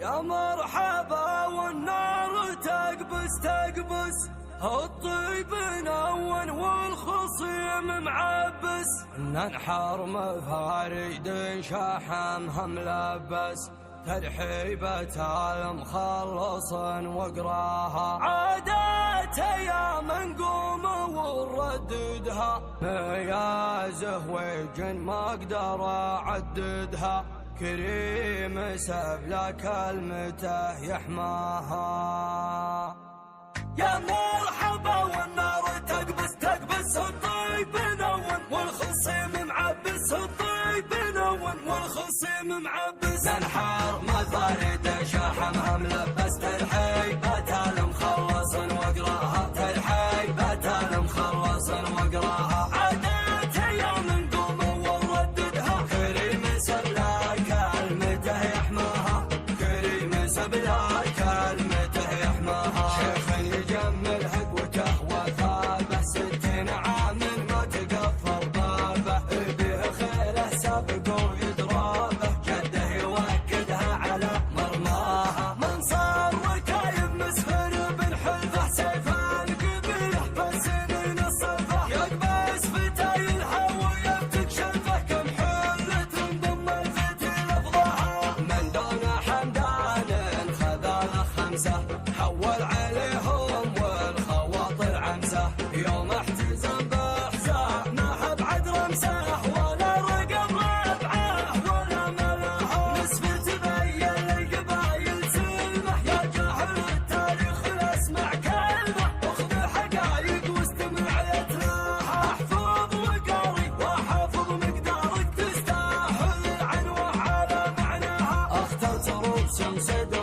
يا مرحبا والنار تقبس تقبس، الطيب نون والخصيم معبس، ننحر مفاريد شحمها ملبس، ترحيبة المخلص واقراها، عادات ايام نقوم ونرددها، ميازه وجن ما اقدر اعددها، كريم سبلا كلمته يحماها. يا مرحبا والنار تقبس تقبس، الطيب نون والخصيم معبس، الطيب نون والخصيم معبس، ننحر مفاريد شحمها ملبس، ترحيبة المخلص واقراها، ترحيبة المخلص واقراها، عادات ايام نقوم ونرددها، كريم سبلا كلمته يحماها، كريم سبلا كلمته يحماها، شيخ يجمل حقوته وثابه، 60 عام ما تقفل بابه، به خيره سبق ويضربه، جده يوكدها على مرماها، منصر ركايب مسفر بالحلفه، سيف القبيله بالسنين الصلفه، يقبس فتايلها ويفتك شلفه، كم حله تنضم الفتيل افضاها، من دون حمدان خذاله 5 حول عليهم والخواطر عمسه، يوم احتزم باحزاه ما حب عد رمسه، ولا رقم ربعه ولا ملاه، نسبة تبين للقبايل سلمه، يا جاهل التاريخ لا اسمع كلمه، اخذ الحقايق واستمع يتلاها، احفظ وقاري وحافظ مقدارك، تستاهل العنوه على معناها، اخترت رؤوس صدق